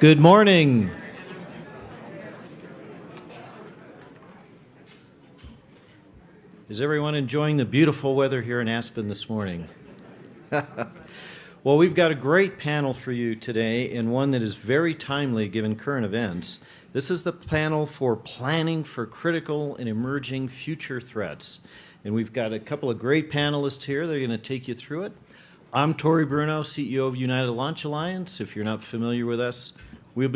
Good morning. Is everyone enjoying the beautiful weather here in Aspen this morning? Well, we've got a great panel for you today, and one that is very timely given current events. This is the panel for planning for critical and emerging future threats. And we've got a couple of great panelists here. They're going to take you through it. I'm Tory Bruno, CEO of United Launch Alliance. If you're not familiar with us, we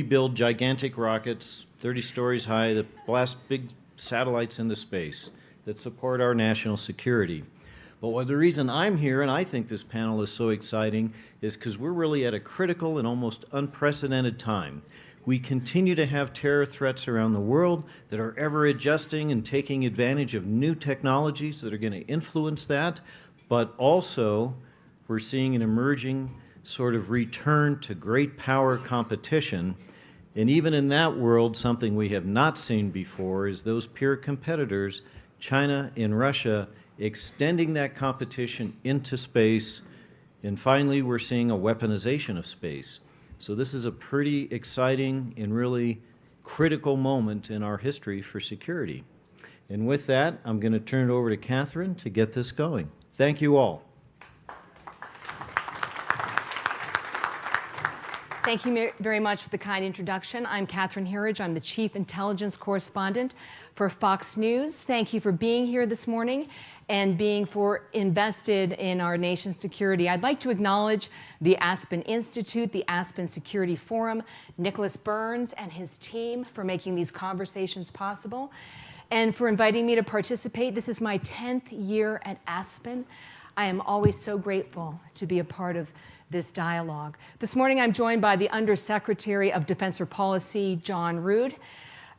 build gigantic rockets, 30 stories high, that blast big satellites into space that support our national security. But the reason I'm here, and I think this panel is so exciting, is because we're really at a critical and almost unprecedented time. We continue to have terror threats around the world that are ever adjusting and taking advantage of new technologies that are going to influence that, but also we're seeing an emerging sort of return to great power competition. And even in that world, something we have not seen before is those peer competitors, China and Russia, extending that competition into space. And finally, we're seeing a weaponization of space. So this is a pretty exciting and really critical moment in our history for security. And with that, I'm going to turn it over to Catherine to get this going. Thank you all. Thank you very much for the kind introduction. I'm Catherine Herridge. I'm the Chief Intelligence Correspondent for Fox News. Thank you for being here this morning and being invested in our nation's security. I'd like to acknowledge the Aspen Institute, the Aspen Security Forum, Nicholas Burns and his team for making these conversations possible and for inviting me to participate. This is my 10th year at Aspen. I am always so grateful to be a part of this dialogue. This morning I'm joined by the Undersecretary of Defense Policy, John Rood.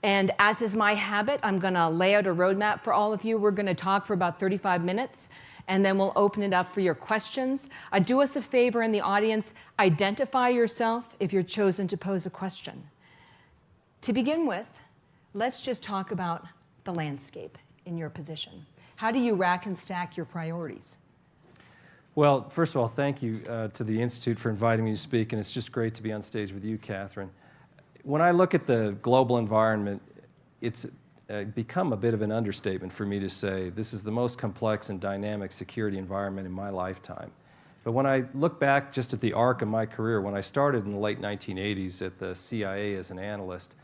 And as is my habit, I'm going to lay out a roadmap for all of you. We're going to talk for about 35 minutes, and then we'll open it up for your questions. Do us a favor in the audience, identify yourself if you're chosen to pose a question. To begin with, let's just talk about the landscape in your position. How do you rack and stack your priorities? Well, first of all, thank you to the Institute for inviting me to speak, and it's just great to be on stage with you, Catherine. When I look at the global environment, it's become a bit of an understatement for me to say this is the most complex and dynamic security environment in my lifetime. But when I look back just at the arc of my career, when I started in the late 1980s at the CIA as an analyst,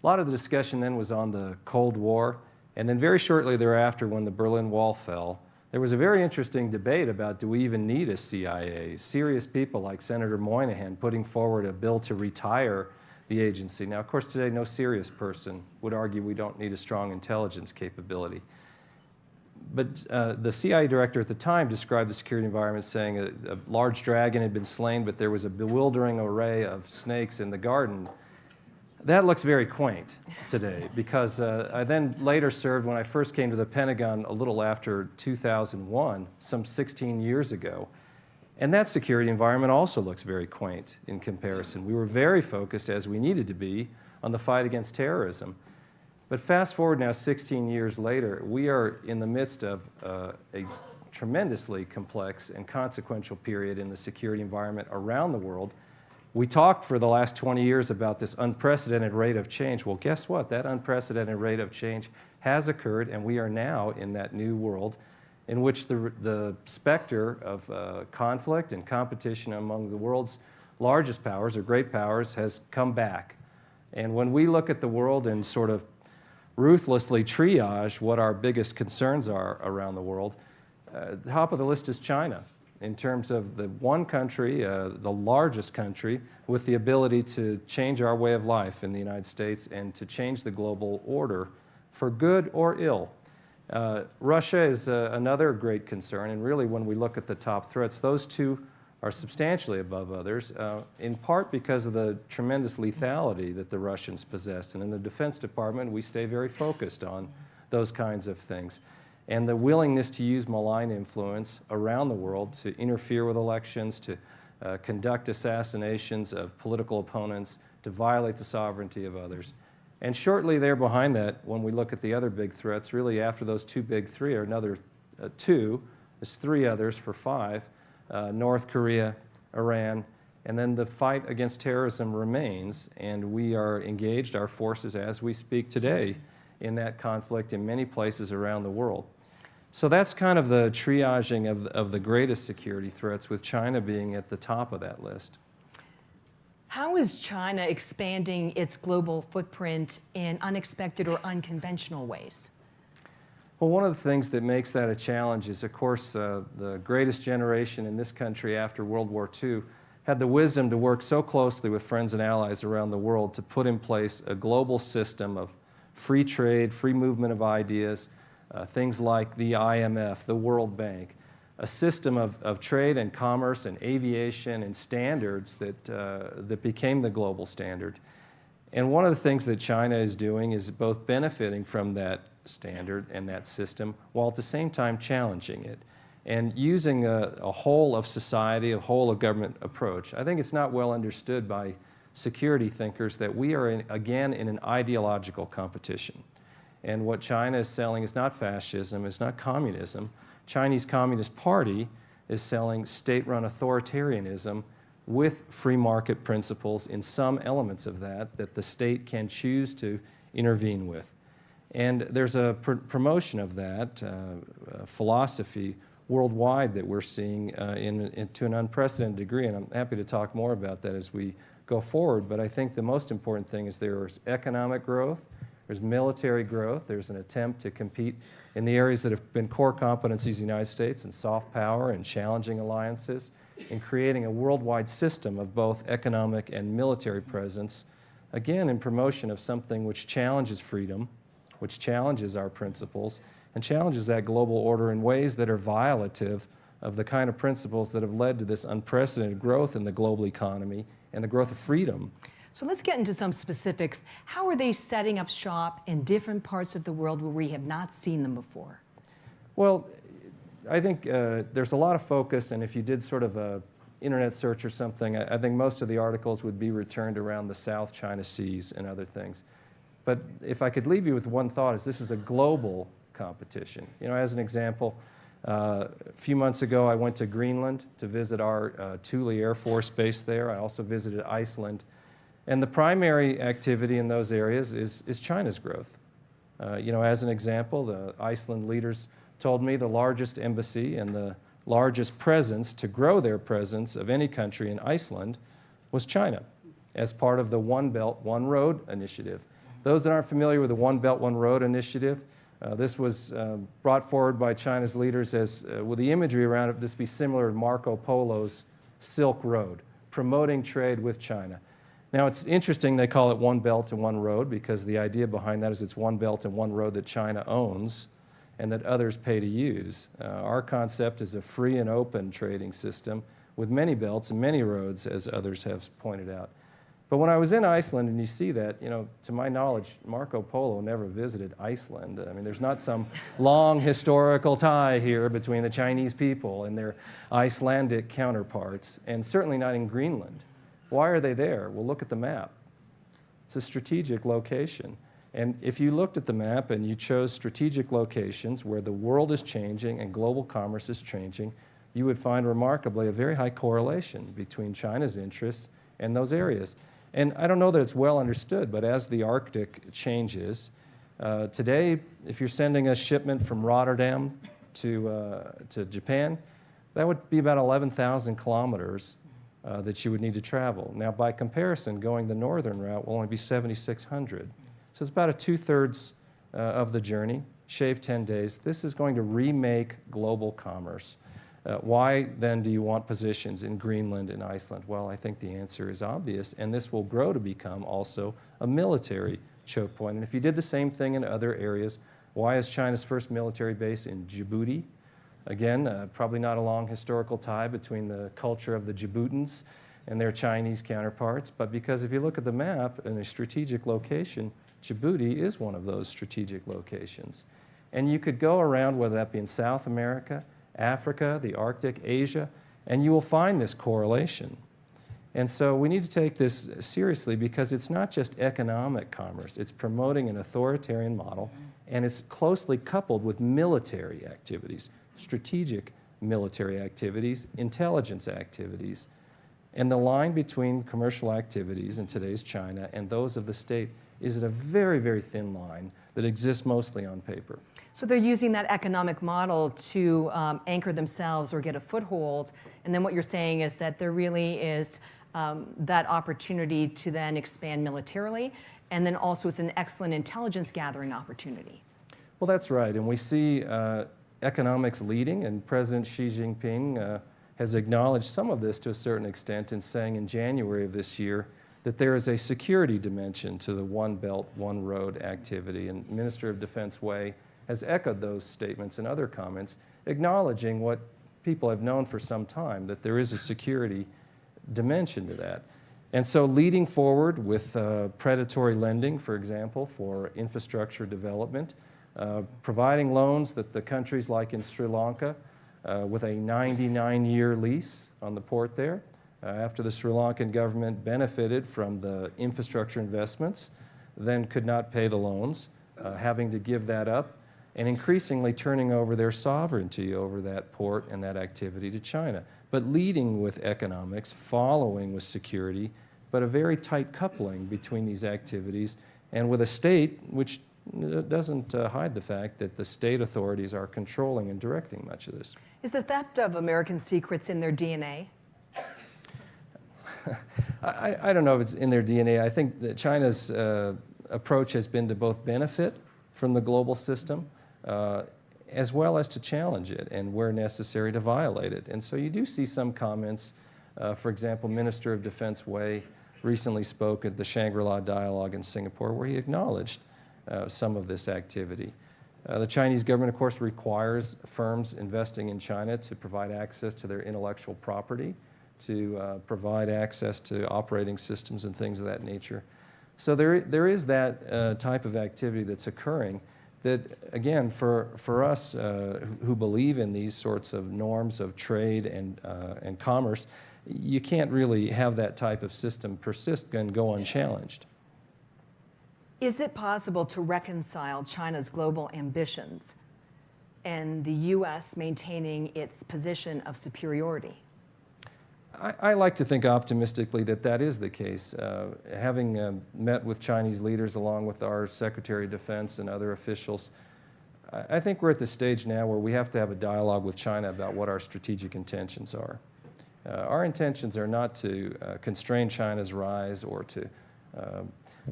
a lot of the discussion then was on the Cold War, and then very shortly thereafter when the Berlin Wall fell, there was a very interesting debate about, do we even need a CIA? Serious people like Senator Moynihan putting forward a bill to retire the agency. Now, of course, today no serious person would argue we don't need a strong intelligence capability. But the CIA director at the time described the security environment saying a large dragon had been slain, but there was a bewildering array of snakes in the garden. That looks very quaint today because I then later served when I first came to the Pentagon a little after 2001, some 16 years ago. And that security environment also looks very quaint in comparison. We were very focused, as we needed to be, on the fight against terrorism. But fast forward now 16 years later, we are in the midst of a tremendously complex and consequential period in the security environment around the world. We talked for the last 20 years about this unprecedented rate of change. Well, guess what? That unprecedented rate of change has occurred, and we are now in that new world in which the specter of conflict and competition among the world's largest powers or great powers has come back. And when we look at the world and sort of ruthlessly triage what our biggest concerns are around the world, the top of the list is China. In terms of the one country, the largest country, with the ability to change our way of life in the United States and to change the global order for good or ill. Russia is another great concern, and really when we look at the top threats, those two are substantially above others, in part because of the tremendous lethality that the Russians possess. And in the Defense Department, we stay very focused on those kinds of things. And the willingness to use malign influence around the world to interfere with elections, to conduct assassinations of political opponents, to violate the sovereignty of others. And shortly there behind that, when we look at the other big threats, really after those two big three are another two, there's three others for five, North Korea, Iran, And then the fight against terrorism remains, and we are engaged, our forces, as we speak today, in that conflict in many places around the world. So that's kind of the triaging of the greatest security threats, with China being at the top of that list. How is China expanding its global footprint in unexpected or unconventional ways? Well, one of the things that makes that a challenge is, of course, the greatest generation in this country after World War II had the wisdom to work so closely with friends and allies around the world to put in place a global system of free trade, free movement of ideas, things like the IMF, the World Bank, a system of trade and commerce and aviation and standards that became the global standard. And one of the things that China is doing is both benefiting from that standard and that system, while at the same time challenging it and using a whole of society, a whole of government approach. I think it's not well understood by security thinkers that we are, again, in an ideological competition. And what China is selling is not fascism, it's not communism. Chinese Communist Party is selling state-run authoritarianism with free market principles in some elements of that the state can choose to intervene with. And there's a promotion of that philosophy worldwide that we're seeing to an unprecedented degree, and I'm happy to talk more about that as we go forward. But I think the most important thing is there's economic growth, there's military growth, there's an attempt to compete in the areas that have been core competencies of the United States, in soft power and challenging alliances, in creating a worldwide system of both economic and military presence, again, in promotion of something which challenges freedom, which challenges our principles, and challenges that global order in ways that are violative of the kind of principles that have led to this unprecedented growth in the global economy and the growth of freedom. So let's get into some specifics. How are they setting up shop in different parts of the world where we have not seen them before? Well, I think there's a lot of focus, and if you did sort of an internet search or something, I think most of the articles would be returned around the South China Seas and other things. But if I could leave you with one thought, is this is a global competition. You know, as an example, a few months ago I went to Greenland to visit our Thule Air Force Base there. I also visited Iceland. And the primary activity in those areas is China's growth. You know, as an example, the Iceland leaders told me the largest embassy and the largest presence to grow their presence of any country in Iceland was China, as part of the One Belt, One Road initiative. Those that aren't familiar with the One Belt, One Road initiative, this was brought forward by China's leaders as, with the imagery around it, this be similar to Marco Polo's Silk Road, promoting trade with China. Now, it's interesting they call it One Belt and One Road, because the idea behind that is it's one belt and one road that China owns and that others pay to use. Our concept is a free and open trading system with many belts and many roads, as others have pointed out. But when I was in Iceland, and you see that, you know, to my knowledge, Marco Polo never visited Iceland. I mean, there's not some long historical tie here between the Chinese people and their Icelandic counterparts, and certainly not in Greenland. Why are they there? Well, look at the map. It's a strategic location. And if you looked at the map and you chose strategic locations where the world is changing and global commerce is changing, you would find remarkably a very high correlation between China's interests and those areas. And I don't know that it's well understood, but as the Arctic changes, today, if you're sending a shipment from Rotterdam to Japan, that would be about 11,000 kilometers that you would need to travel. Now, by comparison, going the northern route will only be 7,600. So it's about a 2/3 of the journey, shave 10 days. This is going to remake global commerce. Why then do you want positions in Greenland and Iceland? Well, I think the answer is obvious, and this will grow to become also a military choke point. And if you did the same thing in other areas, why is China's first military base in Djibouti? Again, probably not a long historical tie between the culture of the Djiboutins and their Chinese counterparts, but because if you look at the map in a strategic location, Djibouti is one of those strategic locations. And you could go around, whether that be in South America, Africa, the Arctic, Asia, and you will find this correlation. And so we need to take this seriously, because it's not just economic commerce. It's promoting an authoritarian model, and it's closely coupled with military activities, strategic military activities, intelligence activities. And the line between commercial activities in today's China and those of the state is at a very, very thin line that exists mostly on paper. So they're using that economic model to anchor themselves or get a foothold. And then what you're saying is that there really is that opportunity to then expand militarily. And then also it's an excellent intelligence gathering opportunity. Well, that's right. And we see economics leading, and President Xi Jinping has acknowledged some of this to a certain extent in saying in January of this year that there is a security dimension to the One Belt, One Road activity. And Minister of Defense Wei has echoed those statements and other comments, acknowledging what people have known for some time, that there is a security dimension to that. And so leading forward with predatory lending, for example, for infrastructure development, providing loans that the countries like in Sri Lanka with a 99-year lease on the port there, after the Sri Lankan government benefited from the infrastructure investments, then could not pay the loans, having to give that up, and increasingly turning over their sovereignty over that port and that activity to China. But leading with economics, following with security, but a very tight coupling between these activities, and with a state which doesn't hide the fact that the state authorities are controlling and directing much of this. Is the theft of American secrets in their DNA? I don't know if it's in their DNA. I think that China's approach has been to both benefit from the global system as well as to challenge it and, where necessary, to violate it. And so you do see some comments. For example, Minister of Defense Wei recently spoke at the Shangri-La Dialogue in Singapore, where he acknowledged some of this activity. The Chinese government, of course, requires firms investing in China to provide access to their intellectual property, to provide access to operating systems and things of that nature. So there is that type of activity that's occurring that, again, for us who believe in these sorts of norms of trade and commerce, you can't really have that type of system persist and go unchallenged. Is it possible to reconcile China's global ambitions and the U.S. maintaining its position of superiority? I like to think optimistically that that is the case. Having met with Chinese leaders along with our Secretary of Defense and other officials, I think we're at the stage now where we have to have a dialogue with China about what our strategic intentions are. Our intentions are not to constrain China's rise or to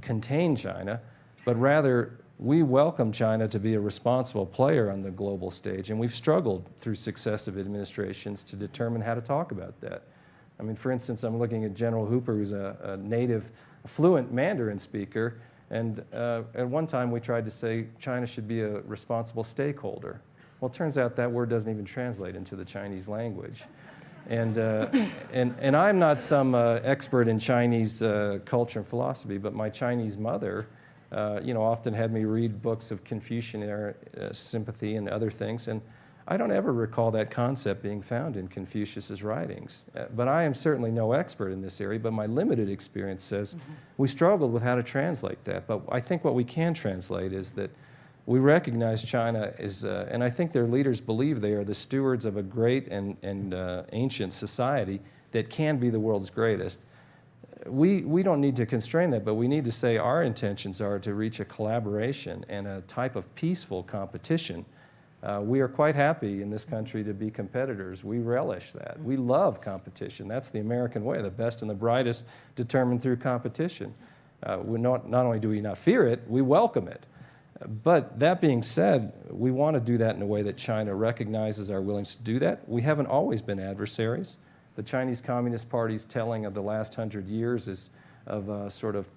contain China, but rather we welcome China to be a responsible player on the global stage, and we've struggled through successive administrations to determine how to talk about that. I mean, for instance, I'm looking at General Hooper, who's a native, fluent Mandarin speaker, and at one time we tried to say China should be a responsible stakeholder. Well, it turns out that word doesn't even translate into the Chinese language. And I'm not some expert in Chinese culture and philosophy, but my Chinese mother, often had me read books of Confucian sympathy and other things, and I don't ever recall that concept being found in Confucius's writings. But I am certainly no expert in this area, but my limited experience says we struggled with how to translate that. But I think what we can translate is that we recognize China is, and I think their leaders believe they are the stewards of a great and ancient society that can be the world's greatest. We don't need to constrain that, but we need to say our intentions are to reach a collaboration and a type of peaceful competition. We are quite happy in this country to be competitors. We relish that. We love competition. That's the American way. The best and the brightest determined through competition. Not only do we not fear it, we welcome it. But that being said, we want to do that in a way that China recognizes our willingness to do that. We haven't always been adversaries. The Chinese Communist Party's telling of the last 100 years is of a sort of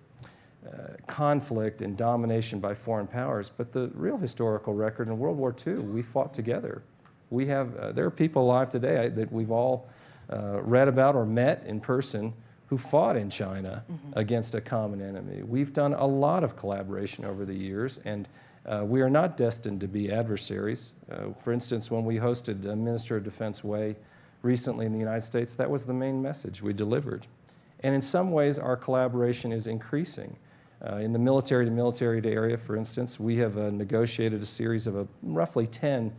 conflict and domination by foreign powers. But the real historical record in World War II, we fought together. We have, there are people alive today that we've all read about or met in person who fought in China against a common enemy. We've done a lot of collaboration over the years, and we are not destined to be adversaries. For instance, when we hosted Minister of Defense Wei recently in the United States, that was the main message we delivered. And in some ways, our collaboration is increasing. In the military-to-military area, for instance, we have negotiated a series of roughly 10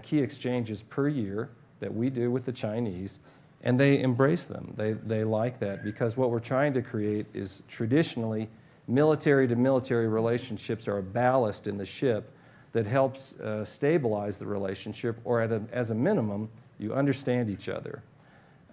key exchanges per year that we do with the Chinese. And they embrace them. They like that, because what we're trying to create is traditionally military-to-military relationships are a ballast in the ship that helps stabilize the relationship, or as a minimum, you understand each other.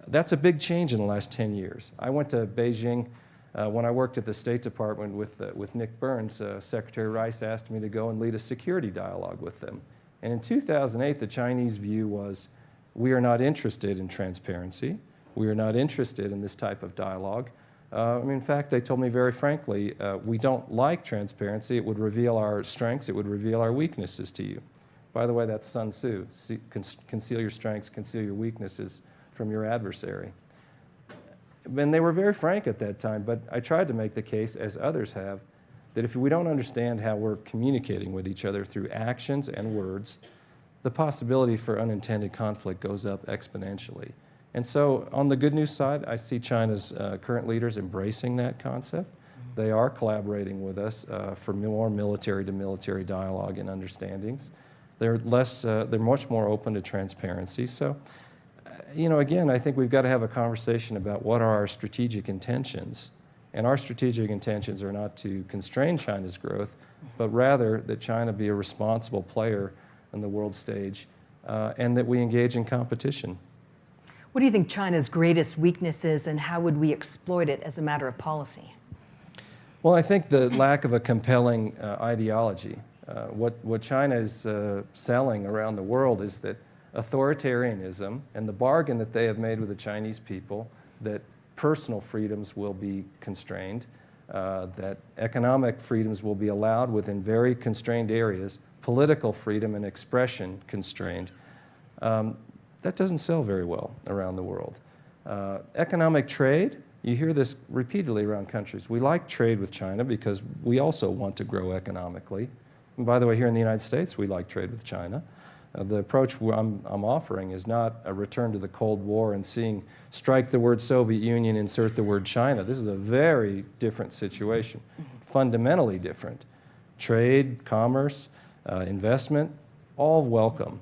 That's a big change in the last 10 years. I went to Beijing when I worked at the State Department with Nick Burns. Secretary Rice asked me to go and lead a security dialogue with them. And in 2008, the Chinese view was, we are not interested in transparency. We are not interested in this type of dialogue. In fact, they told me very frankly, we don't like transparency. It would reveal our strengths. It would reveal our weaknesses to you. By the way, that's Sun Tzu. Conceal your strengths, conceal your weaknesses from your adversary. And they were very frank at that time, but I tried to make the case, as others have, that if we don't understand how we're communicating with each other through actions and words, the possibility for unintended conflict goes up exponentially. And so on the good news side, I see China's current leaders embracing that concept. They are collaborating with us for more military-to-military dialogue and understandings. They're much more open to transparency. So, again, I think we've got to have a conversation about what are our strategic intentions. And our strategic intentions are not to constrain China's growth, but rather that China be a responsible player on the world stage, and that we engage in competition. What do you think China's greatest weakness is, and how would we exploit it as a matter of policy? Well, I think the lack of a compelling ideology. What China is selling around the world is that authoritarianism and the bargain that they have made with the Chinese people, that personal freedoms will be constrained, that economic freedoms will be allowed within very constrained areas, political freedom and expression constrained. That doesn't sell very well around the world. Economic trade, you hear this repeatedly around countries. We like trade with China because we also want to grow economically. And by the way, here in the United States, we like trade with China. The approach I'm offering is not a return to the Cold War and strike the word Soviet Union, insert the word China. This is a very different situation, fundamentally different. Trade, commerce, investment, all welcome.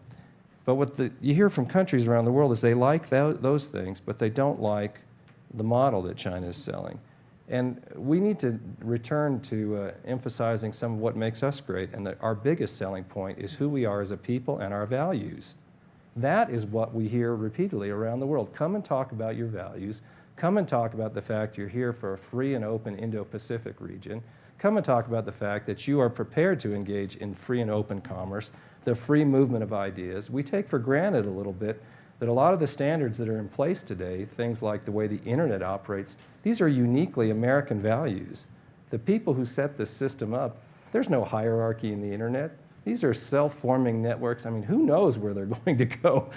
But what you hear from countries around the world is they like those things, but they don't like the model that China is selling. And we need to return to emphasizing some of what makes us great, and that our biggest selling point is who we are as a people and our values. That is what we hear repeatedly around the world. Come and talk about your values. Come and talk about the fact you're here for a free and open Indo-Pacific region. Come and talk about the fact that you are prepared to engage in free and open commerce, the free movement of ideas. We take for granted a little bit that a lot of the standards that are in place today, things like the way the internet operates, these are uniquely American values. The people who set this system up, there's no hierarchy in the internet. These are self-forming networks. Who knows where they're going to go?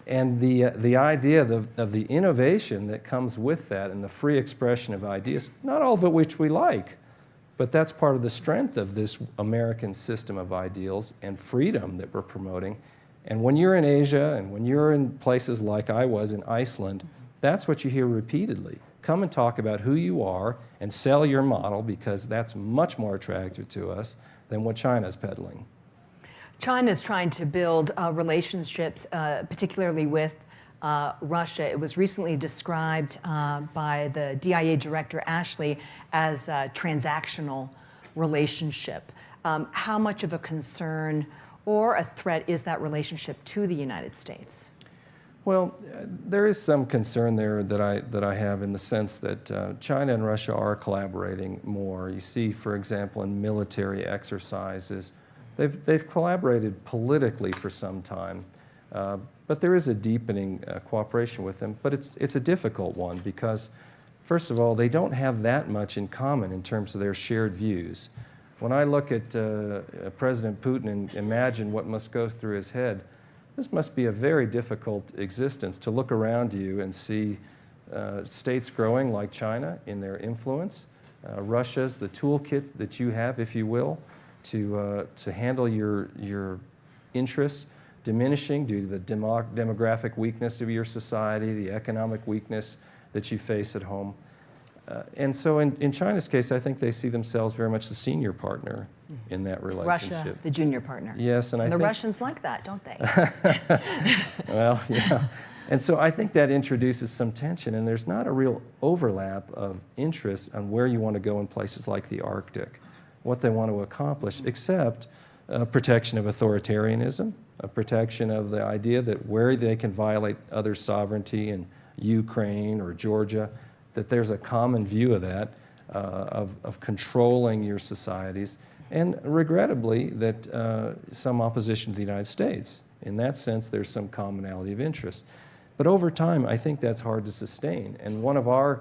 And the idea of the innovation that comes with that and the free expression of ideas, not all of it which we like, but that's part of the strength of this American system of ideals and freedom that we're promoting. And when you're in Asia and when you're in places like I was in Iceland, that's what you hear repeatedly. Come and talk about who you are and sell your model, because that's much more attractive to us than what China's peddling. China is trying to build relationships, particularly with Russia. It was recently described by the DIA Director Ashley as a transactional relationship. How much of a concern or a threat is that relationship to the United States? Well, there is some concern there that I have, in the sense that China and Russia are collaborating more. You see, for example, in military exercises, they've collaborated politically for some time, but there is a deepening cooperation with them. But it's a difficult one because, first of all, they don't have that much in common in terms of their shared views. When I look at President Putin and imagine what must go through his head, this must be a very difficult existence to look around you and see states growing like China in their influence, Russia's, the toolkit that you have, if you will, to handle your interests diminishing due to the demographic weakness of your society, the economic weakness that you face at home. And so in China's case, I think they see themselves very much the senior partner in that relationship. Russia, the junior partner. Yes, and I think the Russians like that, don't they? Well, yeah. And so I think that introduces some tension, and there's not a real overlap of interests on where you want to go in places like the Arctic, what they want to accomplish, except protection of authoritarianism, a protection of the idea that where they can violate other sovereignty in Ukraine or Georgia, that there's a common view of that, of controlling your societies, and regrettably that some opposition to the United States. In that sense, there's some commonality of interest. But over time, I think that's hard to sustain. And one of our,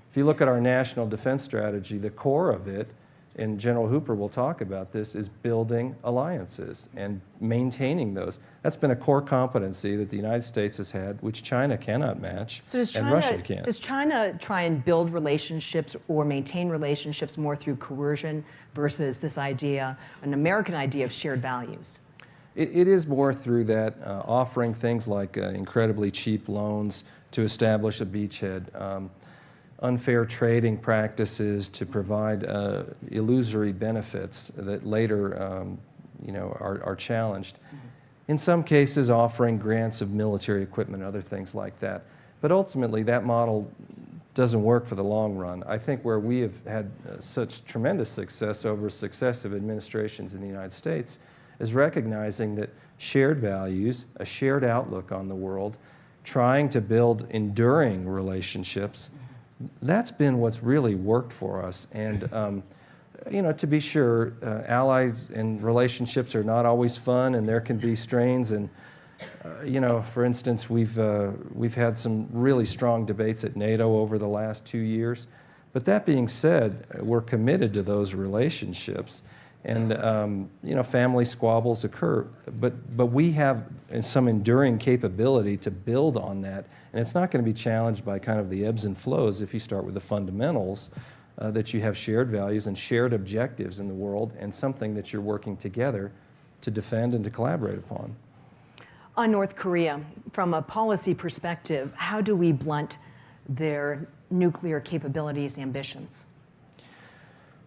if you look at our national defense strategy, the core of it, and General Hooper will talk about this, is building alliances and maintaining those. That's been a core competency that the United States has had, which China cannot match, and Russia can't. Does China try and build relationships or maintain relationships more through coercion versus this idea, an American idea of shared values? It is more through that, offering things like incredibly cheap loans to establish a beachhead, unfair trading practices to provide illusory benefits that later are challenged. In some cases, offering grants of military equipment and other things like that. But ultimately, that model doesn't work for the long run. I think where we have had such tremendous success over successive administrations in the United States is recognizing that shared values, a shared outlook on the world, trying to build enduring relationships, that's been what's really worked for us. And to be sure, allies and relationships are not always fun, and there can be strains. And for instance, we've had some really strong debates at NATO over the last 2 years. But that being said, we're committed to those relationships. And family squabbles occur, but we have some enduring capability to build on that, and it's not going to be challenged by kind of the ebbs and flows if you start with the fundamentals, that you have shared values and shared objectives in the world, and something that you're working together to defend and to collaborate upon. On North Korea, from a policy perspective, how do we blunt their nuclear capabilities, ambitions?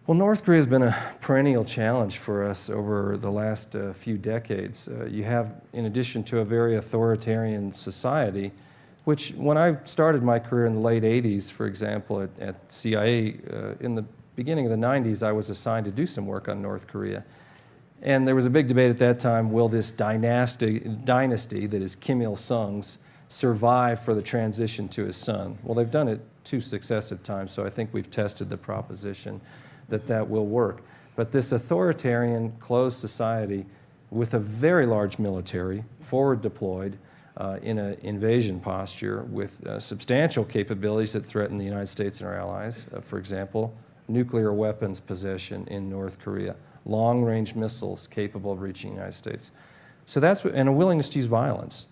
Well, North Korea has been a perennial challenge for us over the last few decades. You have, in addition to a very authoritarian society, which when I started my career in the late 80s, for example, at CIA, in the beginning of the 90s, I was assigned to do some work on North Korea. And there was a big debate at that time, will this dynasty that is Kim Il-sung's survive for the transition to his son? Well, they've done it 2 successive times, so I think we've tested the proposition that will work. But this authoritarian, closed society with a very large military, forward deployed in an invasion posture with substantial capabilities that threaten the United States and our allies. For example, nuclear weapons possession in North Korea, long-range missiles capable of reaching the United States. So that's and a willingness to use violence.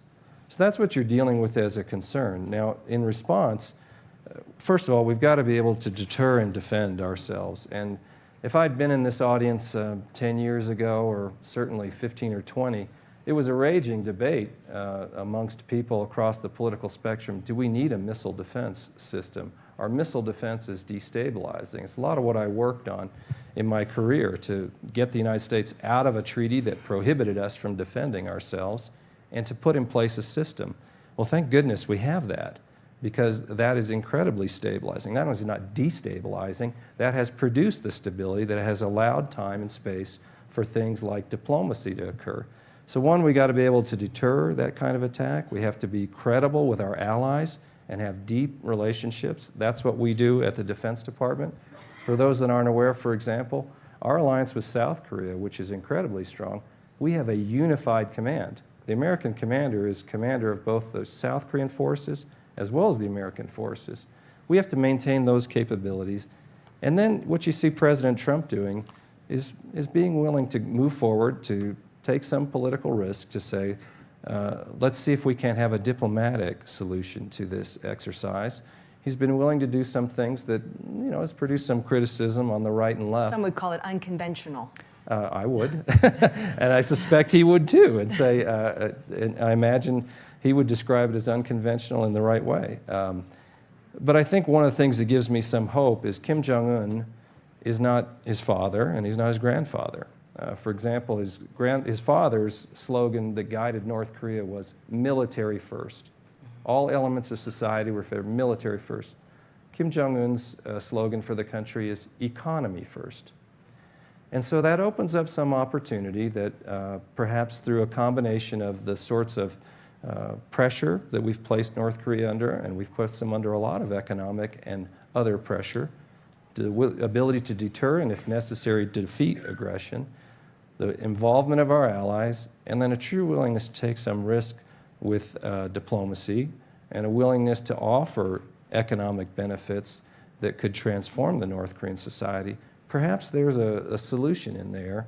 So that's what you're dealing with as a concern. Now, in response, first of all, we've got to be able to deter and defend ourselves. And if I'd been in this audience 10 years ago, or certainly 15 or 20, it was a raging debate amongst people across the political spectrum. Do we need a missile defense system? Our missile defense is destabilizing. It's a lot of what I worked on in my career to get the United States out of a treaty that prohibited us from defending ourselves and to put in place a system. Well, thank goodness we have that, because that is incredibly stabilizing. Not only is it not destabilizing, that has produced the stability that has allowed time and space for things like diplomacy to occur. So one, we got to be able to deter that kind of attack. We have to be credible with our allies and have deep relationships. That's what we do at the Defense Department. For those that aren't aware, for example, our alliance with South Korea, which is incredibly strong, we have a unified command. The American commander is commander of both the South Korean forces as well as the American forces. We have to maintain those capabilities. And then what you see President Trump doing is being willing to move forward, to take some political risk, to say, let's see if we can't have a diplomatic solution to this exercise. He's been willing to do some things that, has produced some criticism on the right and left. Some would call it unconventional. I would, and I suspect he would too, and say, and I imagine he would describe it as unconventional in the right way. But I think one of the things that gives me some hope is Kim Jong-un is not his father, and he's not his grandfather. For example, his father's slogan that guided North Korea was military first. All elements of society were favored, military first. Kim Jong-un's slogan for the country is economy first. And so that opens up some opportunity that perhaps through a combination of the sorts of pressure that we've placed North Korea under, and we've put them under a lot of economic and other pressure, the ability to deter and, if necessary, defeat aggression, the involvement of our allies, and then a true willingness to take some risk with diplomacy and a willingness to offer economic benefits that could transform the North Korean society. Perhaps there's a solution in there.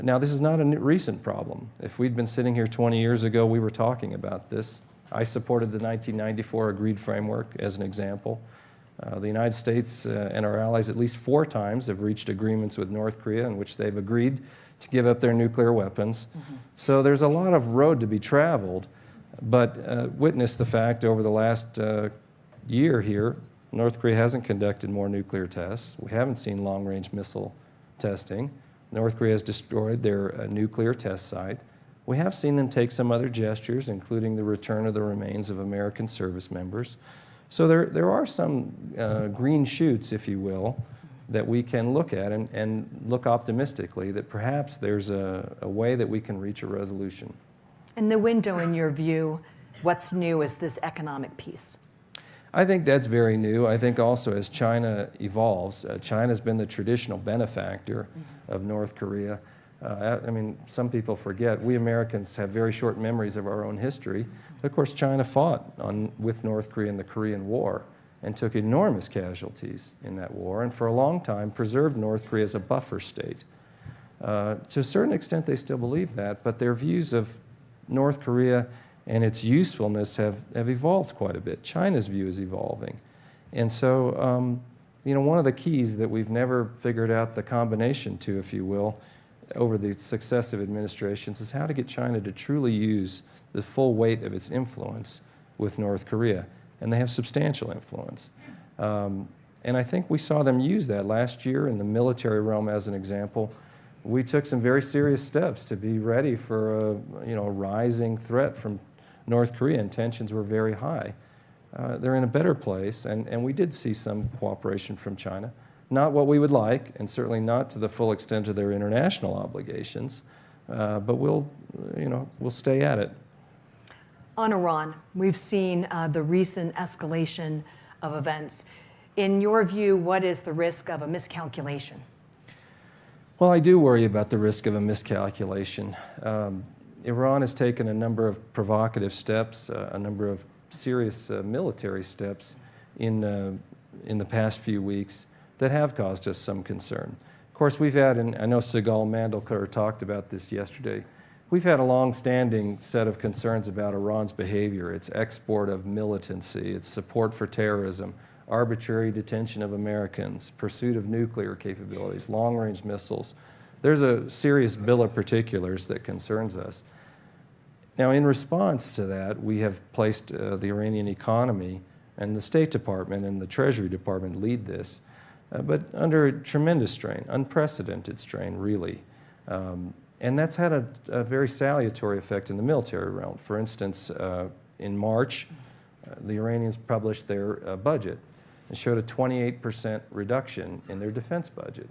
Now, this is not a recent problem. If we'd been sitting here 20 years ago, we were talking about this. I supported the 1994 Agreed Framework as an example. The United States and our allies at least 4 times have reached agreements with North Korea in which they've agreed to give up their nuclear weapons. So there's a lot of road to be traveled, but witness the fact over the last year here, North Korea hasn't conducted more nuclear tests. We haven't seen long-range missile testing. North Korea has destroyed their nuclear test site. We have seen them take some other gestures, including the return of the remains of American service members. So there are some green shoots, if you will, that we can look at and look optimistically that perhaps there's a way that we can reach a resolution. And the window, in your view, what's new is this economic piece. I think that's very new. I think also as China evolves, China's been the traditional benefactor of North Korea. I mean, some people forget, we Americans have very short memories of our own history. But of course, China fought with North Korea in the Korean War and took enormous casualties in that war, and for a long time preserved North Korea as a buffer state. To a certain extent, they still believe that, but their views of North Korea and its usefulness have evolved quite a bit. China's view is evolving. And so, you know, one of the keys that we've never figured out the combination to, if you will, over the successive administrations is how to get China to truly use the full weight of its influence with North Korea. And they have substantial influence. And I think we saw them use that last year in the military realm as an example. We took some very serious steps to be ready for a rising threat from North Korea, and tensions were very high. They're in a better place, and we did see some cooperation from China. Not what we would like, and certainly not to the full extent of their international obligations, but we'll stay at it. On Iran, we've seen the recent escalation of events. In your view, what is the risk of a miscalculation? Well, I do worry about the risk of a miscalculation. Iran has taken a number of provocative steps, a number of serious military steps in the past few weeks that have caused us some concern. Of course, we've had, and I know Sigal Mandelker talked about this yesterday, we've had a long-standing set of concerns about Iran's behavior, its export of militancy, its support for terrorism, arbitrary detention of Americans, pursuit of nuclear capabilities, long-range missiles. There's a serious bill of particulars that concerns us. Now, in response to that, we have placed the Iranian economy, and the State Department and the Treasury Department lead this, but under tremendous strain, unprecedented strain, really. And that's had a very salutary effect in the military realm. For instance, in March, the Iranians published their budget and showed a 28% reduction in their defense budget,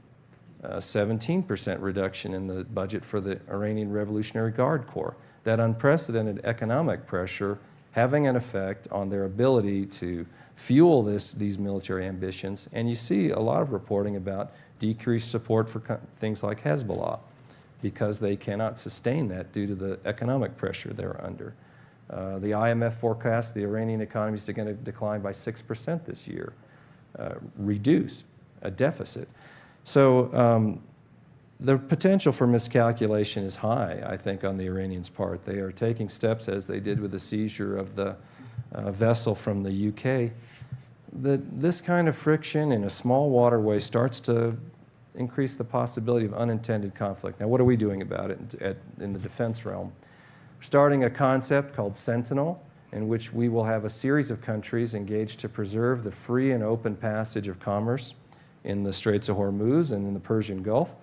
a 17% reduction in the budget for the Iranian Revolutionary Guard Corps. That unprecedented economic pressure having an effect on their ability to fuel these military ambitions. And you see a lot of reporting about decreased support for things like Hezbollah because they cannot sustain that due to the economic pressure they're under. The IMF forecasts the Iranian economy is going to decline by 6% this year, reduce a deficit. So the potential for miscalculation is high, I think, on the Iranians' part. They are taking steps, as they did with the seizure of the vessel from the UK, that this kind of friction in a small waterway starts to increase the possibility of unintended conflict. Now, what are we doing about it in the defense realm? We're starting a concept called Sentinel, in which we will have a series of countries engaged to preserve the free and open passage of commerce in the Straits of Hormuz and in the Persian Gulf.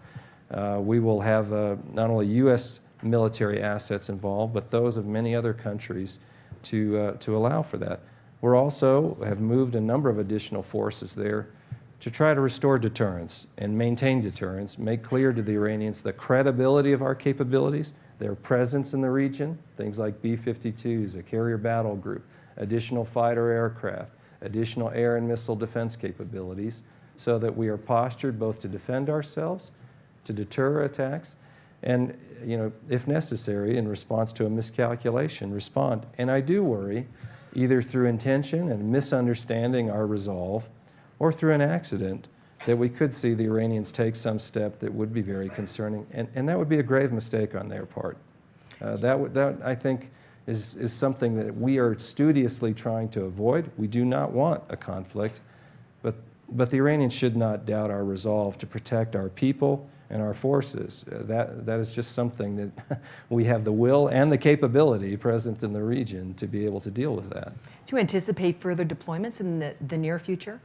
We will have not only U.S. military assets involved, but those of many other countries to allow for that. We're also have moved a number of additional forces there to try to restore deterrence and maintain deterrence, make clear to the Iranians the credibility of our capabilities, their presence in the region, things like B-52s, a carrier battle group, additional fighter aircraft, additional air and missile defense capabilities, so that we are postured both to defend ourselves, to deter attacks, and, if necessary, in response to a miscalculation, respond. And I do worry, either through intention and misunderstanding our resolve, or through an accident, that we could see the Iranians take some step that would be very concerning, and that would be a grave mistake on their part. That I think, is something that we are studiously trying to avoid. We do not want a conflict, but the Iranians should not doubt our resolve to protect our people and our forces. That is just something that we have the will and the capability present in the region to be able to deal with that. Do you anticipate further deployments in the near future?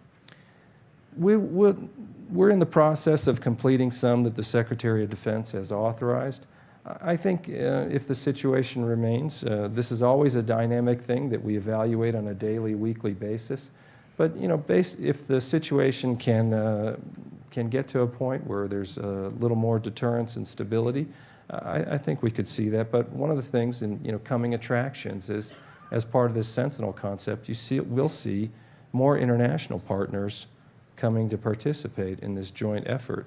We're in the process of completing some that the Secretary of Defense has authorized. I think if the situation remains, this is always a dynamic thing that we evaluate on a daily, weekly basis. But if the situation can get to a point where there's a little more deterrence and stability, I think we could see that. But one of the things in coming attractions is, as part of this Sentinel concept, we'll see more international partners coming to participate in this joint effort.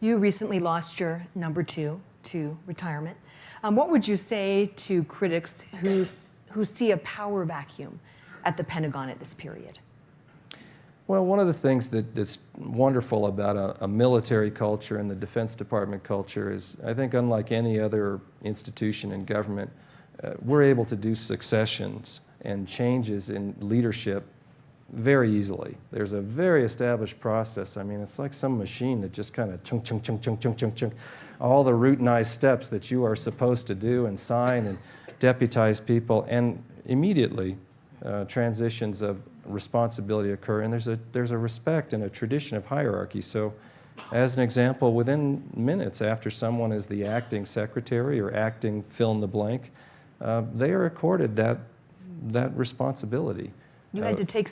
You recently lost your number 2 to retirement. What would you say to critics who see a power vacuum at the Pentagon at this period? Well, one of the things that's wonderful about a military culture and the Defense Department culture is, I think, unlike any other institution in government, we're able to do successions and changes in leadership very easily. There's a very established process. I mean, it's like some machine that just kind of chunk, chunk, chunk, chunk, chunk, chunk, chunk, all the routinized steps that you are supposed to do and sign and deputize people, and immediately transitions of responsibility occur, and there's a respect and a tradition of hierarchy. So, as an example, within minutes after someone is the acting secretary or acting fill in the blank, they are accorded that responsibility. You had to take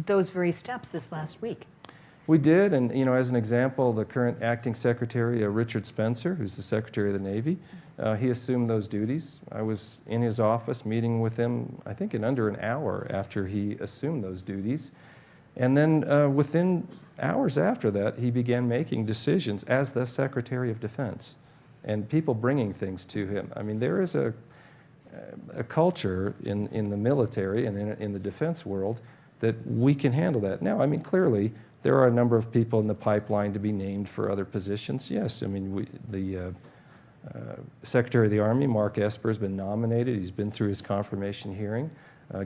those very steps this last week. We did, and as an example, the current acting secretary, Richard Spencer, who's the Secretary of the Navy, he assumed those duties. I was in his office meeting with him, I think, in under an hour after he assumed those duties. And then within hours after that, he began making decisions as the Secretary of Defense, and people bringing things to him. I mean, there is a culture in the military and in the defense world that we can handle that. Now, I mean, clearly, there are a number of people in the pipeline to be named for other positions. Yes, I mean, the Secretary of the Army, Mark Esper, has been nominated. He's been through his confirmation hearing.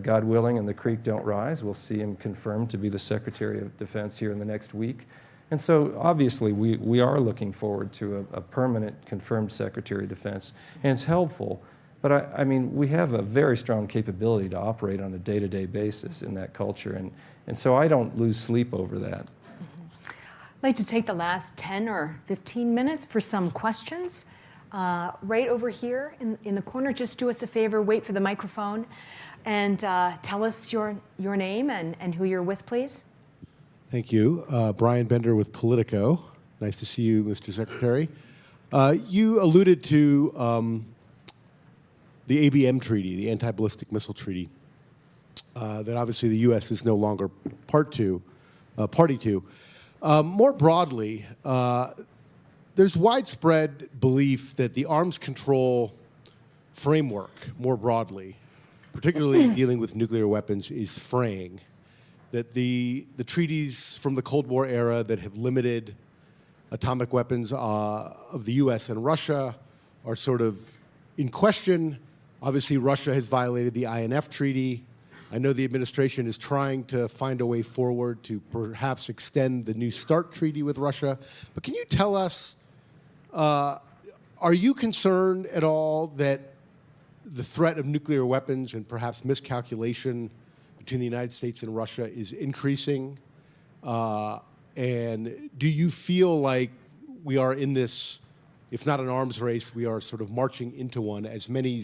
God willing, and the creek don't rise, we'll see him confirmed to be the Secretary of Defense here in the next week. And so, obviously, we are looking forward to a permanent confirmed Secretary of Defense, and it's helpful. But I mean, we have a very strong capability to operate on a day-to-day basis in that culture, and so I don't lose sleep over that. I'd like to take the last 10 or 15 minutes for some questions. Right over here in the corner, just do us a favor, wait for the microphone, and tell us your name and who you're with, please. Thank you. Brian Bender with Politico. Nice to see you, Mr. Secretary. You alluded to the ABM treaty, the Anti-Ballistic Missile Treaty, that obviously the U.S. is no longer party to. More broadly, there's widespread belief that the arms control framework, more broadly, particularly dealing with nuclear weapons, is fraying. That the treaties from the Cold War era that have limited atomic weapons of the U.S. and Russia are sort of in question. Obviously, Russia has violated the INF Treaty. I know the administration is trying to find a way forward to perhaps extend the New START Treaty with Russia. But can you tell us, are you concerned at all that the threat of nuclear weapons and perhaps miscalculation between the United States and Russia is increasing? And do you feel like we are in this, if not an arms race, we are sort of marching into one, as many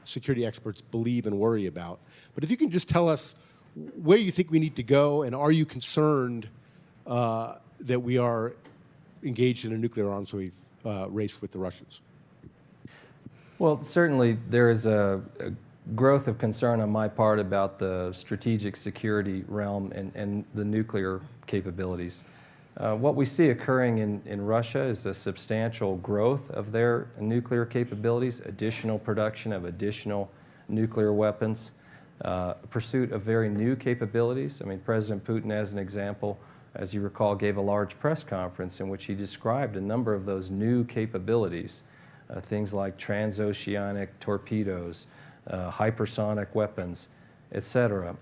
security experts believe and worry about. But if you can just tell us where you think we need to go, and are you concerned that we are engaged in a nuclear arms race with the Russians? Well, certainly there is a growth of concern on my part about the strategic security realm and the nuclear capabilities. What we see occurring in Russia is a substantial growth of their nuclear capabilities, additional production of additional nuclear weapons, pursuit of very new capabilities. I mean, President Putin, as an example, as you recall, gave a large press conference in which he described a number of those new capabilities, things like transoceanic torpedoes, hypersonic weapons, etc.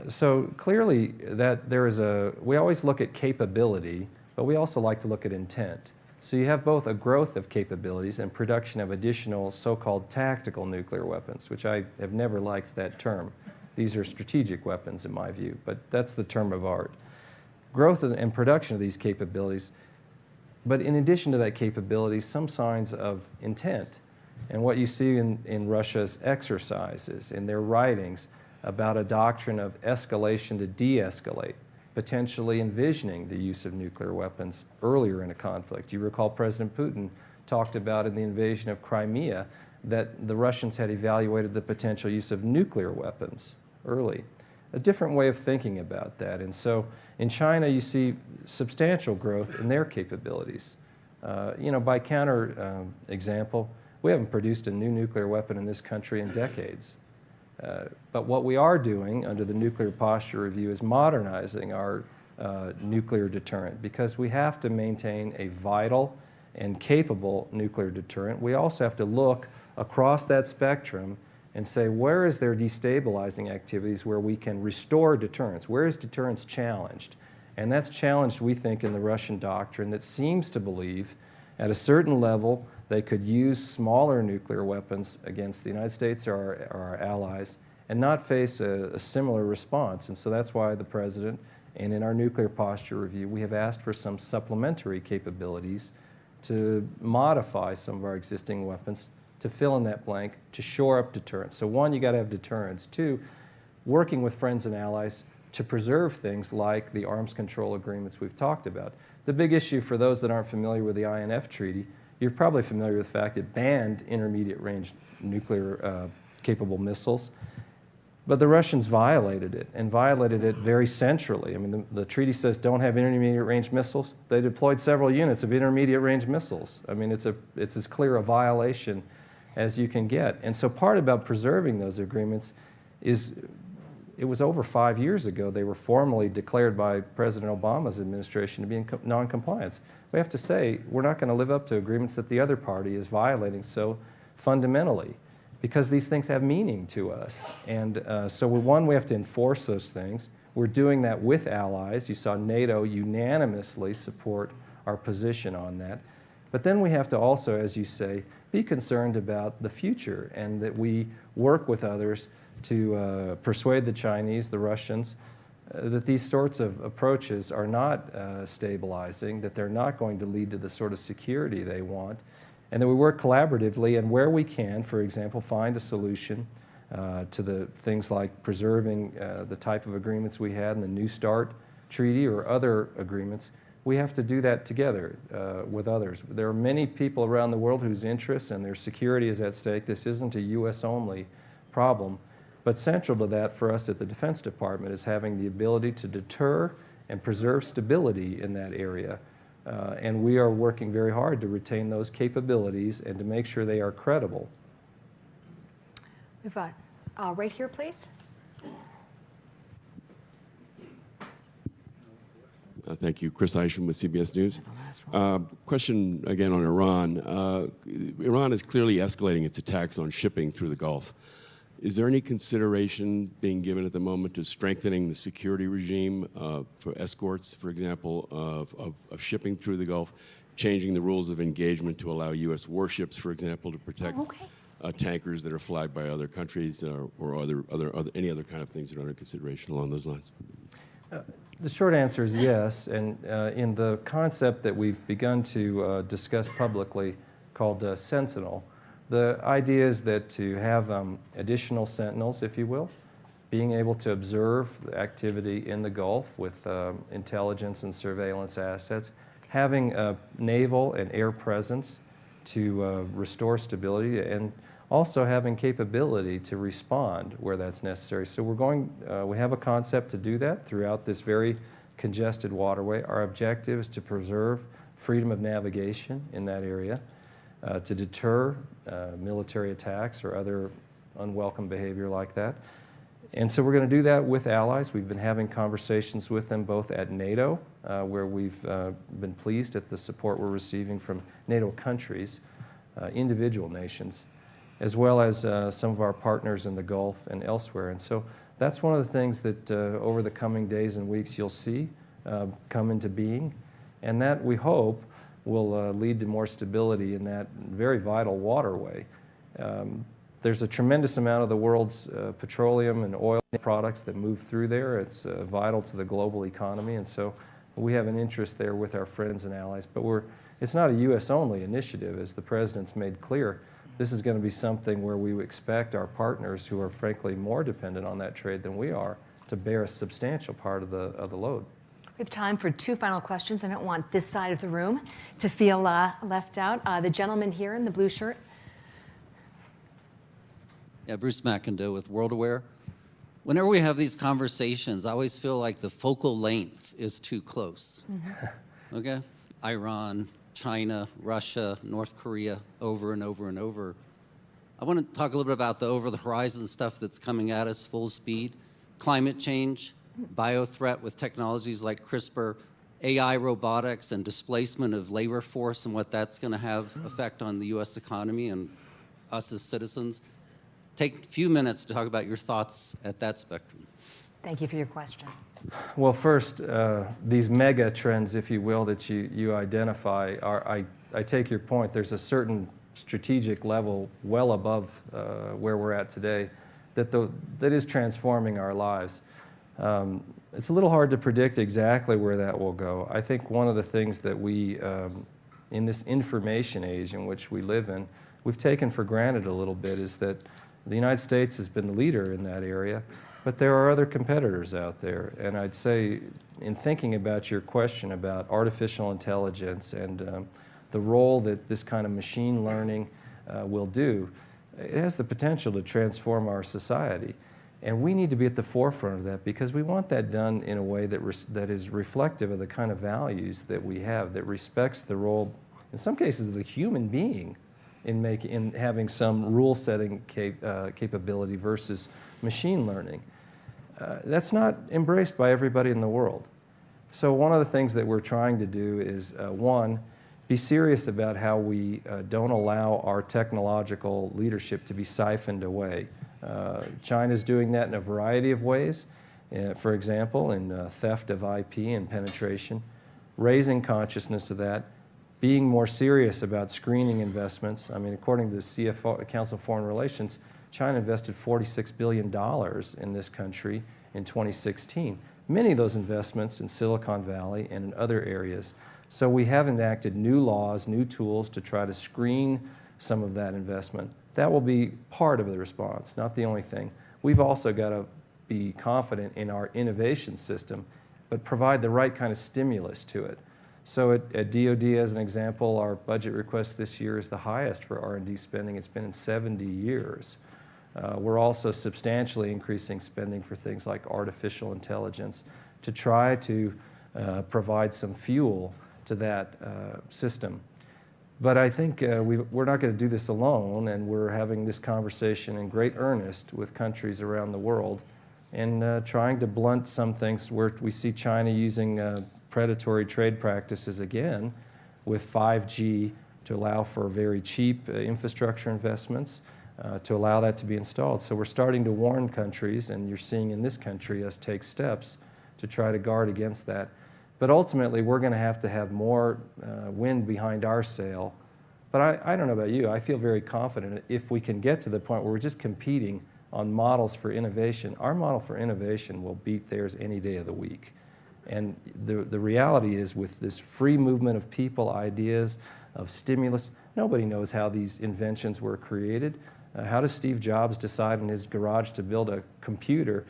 So clearly that there is we always look at capability, but we also like to look at intent. So you have both a growth of capabilities and production of additional so-called tactical nuclear weapons, which I have never liked that term. These are strategic weapons in my view, but that's the term of art. Growth and production of these capabilities, but in addition to that capability, some signs of intent. And what you see in Russia's exercises, in their writings, about a doctrine of escalation to de-escalate, potentially envisioning the use of nuclear weapons earlier in a conflict. You recall President Putin talked about in the invasion of Crimea that the Russians had evaluated the potential use of nuclear weapons early. A different way of thinking about that. And so in China, you see substantial growth in their capabilities. By counter example, we haven't produced a new nuclear weapon in this country in decades. But what we are doing under the Nuclear Posture Review is modernizing our nuclear deterrent, because we have to maintain a vital and capable nuclear deterrent. We also have to look across that spectrum and say, where is there destabilizing activities where we can restore deterrence? Where is deterrence challenged? And that's challenged, we think, in the Russian doctrine that seems to believe at a certain level they could use smaller nuclear weapons against the United States or our allies and not face a similar response. And so that's why the President, and in our Nuclear Posture Review, we have asked for some supplementary capabilities to modify some of our existing weapons to fill in that blank, to shore up deterrence. So one, you got to have deterrence. Two, working with friends and allies to preserve things like the arms control agreements we've talked about. The big issue for those that aren't familiar with the INF Treaty, you're probably familiar with the fact it banned intermediate range nuclear capable missiles, but the Russians violated it, and violated it very centrally. I mean, the treaty says don't have intermediate range missiles. They deployed several units of intermediate range missiles. I mean, it's as clear a violation as you can get. And so part about preserving those agreements is, it was over 5 years ago they were formally declared by President Obama's administration to be in non-compliance. We have to say we're not going to live up to agreements that the other party is violating so fundamentally, because these things have meaning to us. And so we have to enforce those things. We're doing that with allies. You saw NATO unanimously support our position on that. But then we have to also, as you say, be concerned about the future, and that we work with others to persuade the Chinese, the Russians, that these sorts of approaches are not stabilizing, that they're not going to lead to the sort of security they want, and that we work collaboratively, and where we can, for example, find a solution to the things like preserving the type of agreements we had in the New START Treaty or other agreements. We have to do that together with others. There are many people around the world whose interests and their security is at stake. This isn't a U.S.-only problem. But central to that for us at the Defense Department is having the ability to deter and preserve stability in that area. And we are working very hard to retain those capabilities and to make sure they are credible. Move on. Right here, please. Thank you. Chris Isham with CBS News. Question again on Iran. Iran is clearly escalating its attacks on shipping through the Gulf. Is there any consideration being given at the moment to strengthening the security regime for escorts, for example, of shipping through the Gulf, changing the rules of engagement to allow U.S. warships, for example, to protect tankers that are flagged by other countries, or any other kind of things that are under consideration along those lines? The short answer is yes, and in the concept that we've begun to discuss publicly called Sentinel, The idea is that to have additional sentinels, if you will, being able to observe the activity in the Gulf with intelligence and surveillance assets, having a naval and air presence to restore stability, and also having capability to respond where that's necessary. So we have a concept to do that throughout this very congested waterway. Our objective is to preserve freedom of navigation in that area, to deter military attacks or other unwelcome behavior like that. And so we're going to do that with allies. We've been having conversations with them both at NATO, where we've been pleased at the support we're receiving from NATO countries, individual nations, as well as some of our partners in the Gulf and elsewhere. And so that's one of the things that over the coming days and weeks you'll see come into being, and that we hope will lead to more stability in that very vital waterway. There's a tremendous amount of the world's petroleum and oil products that move through there. It's vital to the global economy, and so we have an interest there with our friends and allies. But it's not a U.S.-only initiative, as the President's made clear. This is going to be something where we expect our partners, who are frankly more dependent on that trade than we are, to bear a substantial part of the load. We have time for two final questions. I don't want this side of the room to feel left out. The gentleman here in the blue shirt. Yeah, Bruce McIndoe with World Aware. Whenever we have these conversations, I always feel like the focal length is too close. Mm-hmm. Okay? Iran, China, Russia, North Korea, over and over and over. I want to talk a little bit about the over-the-horizon stuff that's coming at us full speed. Climate change, bio-threat with technologies like CRISPR, AI robotics and displacement of labor force and what that's going to have effect on the U.S. economy and us as citizens. Take a few minutes to talk about your thoughts at that spectrum. Thank you for your question. Well, first, these mega trends, if you will, that you identify, I take your point. There's a certain strategic level well above where we're at today that is transforming our lives. It's a little hard to predict exactly where that will go. I think one of the things that we, in this information age in which we live in, we've taken for granted a little bit is that the United States has been the leader in that area, but there are other competitors out there. And I'd say, in thinking about your question about artificial intelligence and the role that this kind of machine learning will do, it has the potential to transform our society. And we need to be at the forefront of that because we want that done in a way that is reflective of the kind of values that we have, that respects the role, in some cases, of the human being in having some rule-setting capability versus machine learning. That's not embraced by everybody in the world. So one of the things that we're trying to do is, one, be serious about how we don't allow our technological leadership to be siphoned away. China's doing that in a variety of ways. For example, in theft of IP and penetration, raising consciousness of that, being more serious about screening investments. I mean, according to the CFO, Council of Foreign Relations, China invested $46 billion in this country in 2016. Many of those investments in Silicon Valley and in other areas. So we have enacted new laws, new tools to try to screen some of that investment. That will be part of the response, not the only thing. We've also got to be confident in our innovation system, but provide the right kind of stimulus to it. So at DOD, as an example, our budget request this year is the highest for R&D spending it's been in 70 years. We're also substantially increasing spending for things like artificial intelligence to try to provide some fuel to that system. But I think we're not going to do this alone, and we're having this conversation in great earnest with countries around the world and trying to blunt some things where we see China using predatory trade practices again with 5G to allow for very cheap infrastructure investments, to allow that to be installed. So we're starting to warn countries, and you're seeing in this country us take steps to try to guard against that. But ultimately, we're going to have more wind behind our sail. But I don't know about you, I feel very confident if we can get to the point where we're just competing on models for innovation. Our model for innovation will beat theirs any day of the week. And the reality is, with this free movement of people, ideas, of stimulus, Nobody knows how these inventions were created. How does Steve Jobs decide in his garage to build a computer?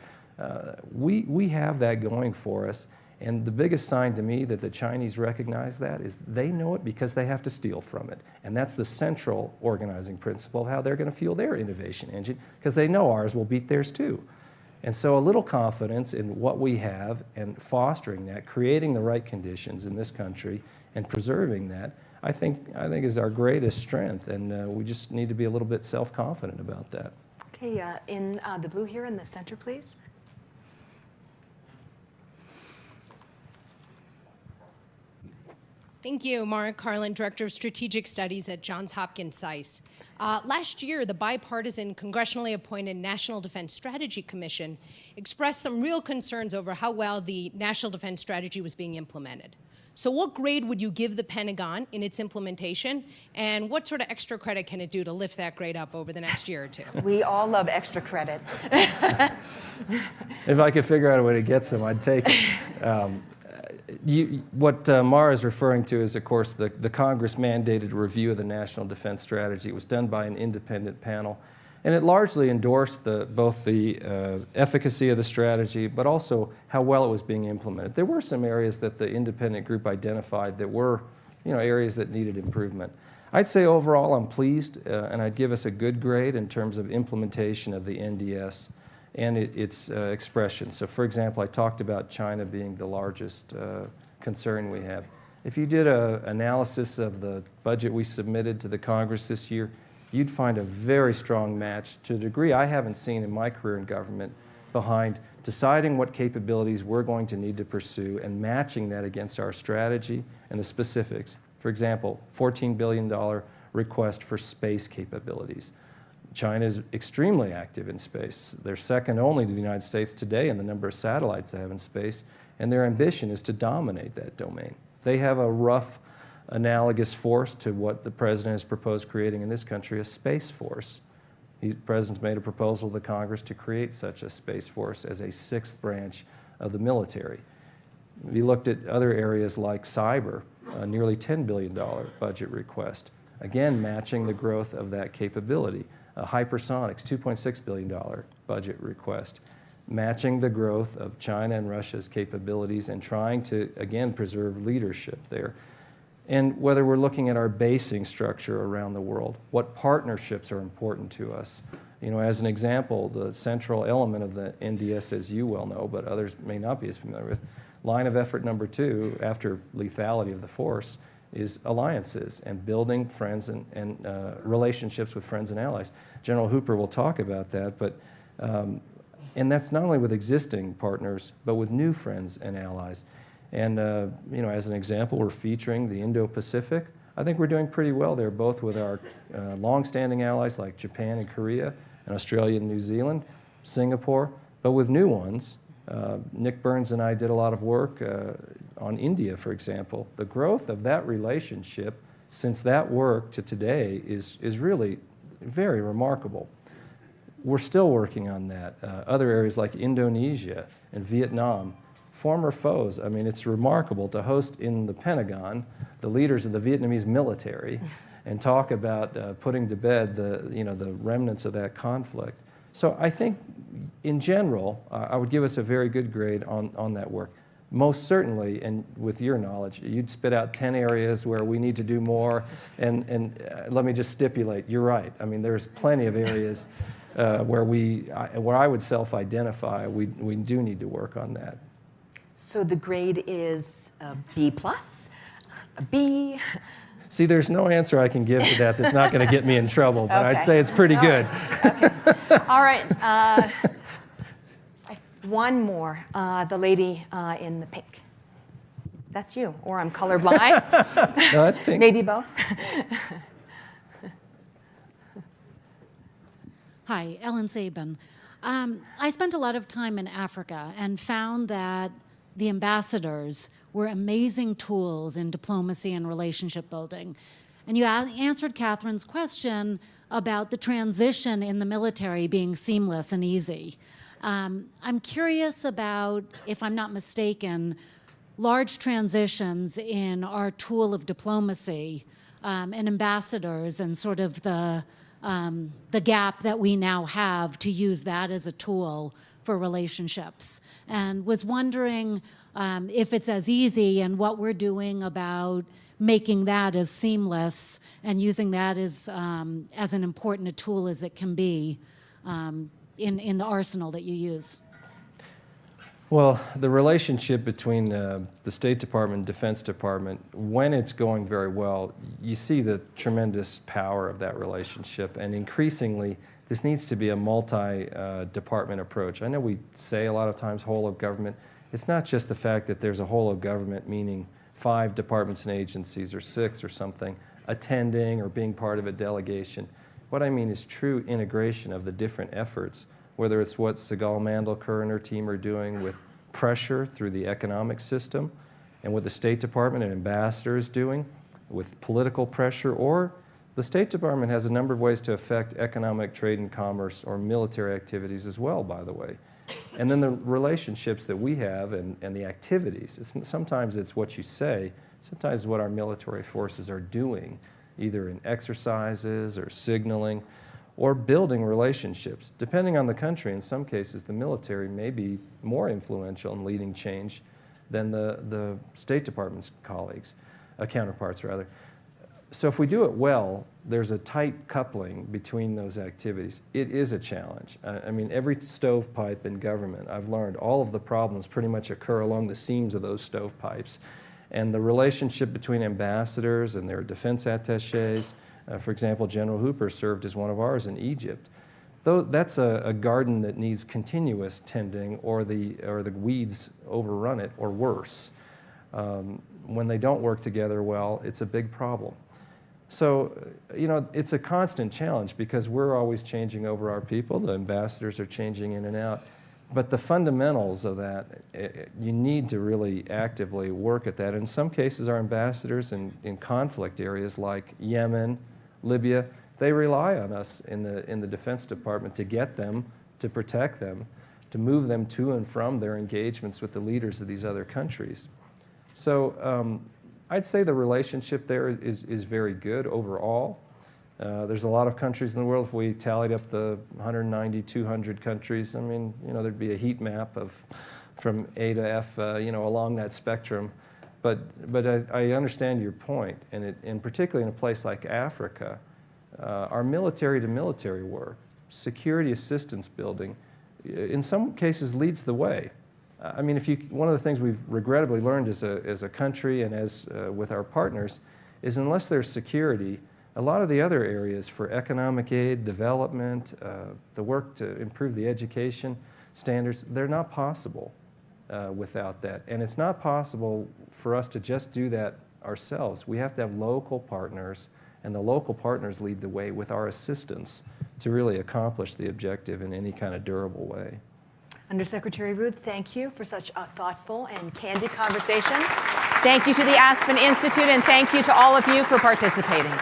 We have that going for us. And the biggest sign to me that the Chinese recognize that is they know it because they have to steal from it. And that's the central organizing principle of how they're going to fuel their innovation engine, because they know ours will beat theirs too. And so a little confidence in what we have and fostering that, creating the right conditions in this country and preserving that, I think is our greatest strength. And we just need to be a little bit self-confident about that. Okay, in the blue here in the center, please. Thank you, Mark Carlin, Director of Strategic Studies at Johns Hopkins SAIS. Last year, the bipartisan congressionally appointed National Defense Strategy Commission expressed some real concerns over how well the National Defense Strategy was being implemented. So what grade would you give the Pentagon in its implementation, and what sort of extra credit can it do to lift that grade up over the next year or two? We all love extra credit. If I could figure out a way to get some, I'd take it. What Mara is referring to is, of course, the Congress-mandated review of the National Defense Strategy. It was done by an independent panel, and it largely endorsed both the efficacy of the strategy, but also how well it was being implemented. There were some areas that the independent group identified that were, areas that needed improvement. I'd say overall I'm pleased, and I'd give us a good grade in terms of implementation of the NDS and its expression. So for example, I talked about China being the largest concern we have. If you did an analysis of the budget we submitted to the Congress this year, you'd find a very strong match to a degree I haven't seen in my career in government behind deciding what capabilities we're going to need to pursue and matching that against our strategy and the specifics. For example, $14 billion request for space capabilities. China is extremely active in space. They're second only to the United States today in the number of satellites they have in space, and their ambition is to dominate that domain. They have a rough analogous force to what the President has proposed creating in this country, a space force. The President's made a proposal to the Congress to create such a space force as a sixth branch of the military. We looked at other areas like cyber, a nearly $10 billion budget request, again matching the growth of that capability. Hypersonics, $2.6 billion budget request, matching the growth of China and Russia's capabilities and trying to, again, preserve leadership there. And whether we're looking at our basing structure around the world, what partnerships are important to us. As an example, the central element of the NDS, as you well know, but others may not be as familiar with, line of effort number 2, after lethality of the force, is alliances and building friends and relationships with friends and allies. General Hooper will talk about that, but and that's not only with existing partners, but with new friends and allies. And as an example, we're featuring the Indo-Pacific. I think we're doing pretty well there, both with our long-standing allies like Japan and Korea, and Australia and New Zealand, Singapore, but with new ones. Nick Burns and I did a lot of work on India, for example. The growth of that relationship since that work to today is really very remarkable. We're still working on that. Other areas like Indonesia and Vietnam, former foes. I mean, it's remarkable to host in the Pentagon the leaders of the Vietnamese military and talk about putting to bed the remnants of that conflict. So I think, in general, I would give us a very good grade on that work. Most certainly, and with your knowledge, you'd spit out 10 areas where we need to do more, and let me just stipulate, you're right. I mean, there's plenty of areas where I would self-identify, we do need to work on that. So the grade is a B+, a B. See, there's no answer I can give to that that's not going to get me in trouble, but Okay. I'd say it's pretty good. Okay. All right. One more. The lady in the pink. That's you, or I'm colorblind. No, that's pink. Maybe both. Hi, Ellen Sabin. I spent a lot of time in Africa and found that the ambassadors were amazing tools in diplomacy and relationship building. And you answered Catherine's question about the transition in the military being seamless and easy. I'm curious about, if I'm not mistaken, large transitions in our tool of diplomacy and ambassadors and sort of the gap that we now have to use that as a tool for relationships. And was wondering if it's as easy and what we're doing about making that as seamless and using that as an important a tool as it can be in the arsenal that you use. Well, the relationship between the State Department and Defense Department, when it's going very well, you see the tremendous power of that relationship, and increasingly this needs to be a multi-department approach. I know we say a lot of times whole of government. It's not just the fact that there's a whole of government, meaning 5 departments and agencies or 6 or something attending or being part of a delegation. What I mean is true integration of the different efforts, whether it's what Sigal Mandelker and her team are doing with pressure through the economic system, and what the State Department and ambassadors doing with political pressure, or the State Department has a number of ways to affect economic, trade and commerce, or military activities as well, by the way. And then the relationships that we have and the activities. Sometimes it's what you say, sometimes it's what our military forces are doing, either in exercises or signaling, or building relationships. Depending on the country, in some cases, the military may be more influential in leading change than the State Department's colleagues, counterparts rather. So if we do it well, there's a tight coupling between those activities. It is a challenge. I mean, every stovepipe in government, I've learned all of the problems pretty much occur along the seams of those stovepipes. And the relationship between ambassadors and their defense attachés, for example, General Hooper served as one of ours in Egypt. Though that's a garden that needs continuous tending, or the weeds overrun it, or worse. When they don't work together well, it's a big problem. So, you know, it's a constant challenge because we're always changing over our people. The ambassadors are changing in and out. But the fundamentals of that, you need to really actively work at that. In some cases, our ambassadors in conflict areas like Yemen, Libya, they rely on us in the Defense Department to get them, to protect them, to move them to and from their engagements with the leaders of these other countries. So I'd say the relationship there is very good overall. There's a lot of countries in the world. If we tallied up the 190, 200 countries, I mean, you know, there'd be a heat map of from A to F, you know, along that spectrum. But I understand your point, and particularly in a place like Africa, our military-to-military work, security assistance building, in some cases leads the way. I mean, one of the things we've regrettably learned as a country and as with our partners is unless there's security, a lot of the other areas for economic aid, development, the work to improve the education standards, they're not possible without that. And it's not possible for us to just do that ourselves. We have to have local partners, and the local partners lead the way with our assistance to really accomplish the objective in any kind of durable way. Undersecretary Rood, thank you for such a thoughtful and candid conversation. Thank you to the Aspen Institute, and thank you to all of you for participating.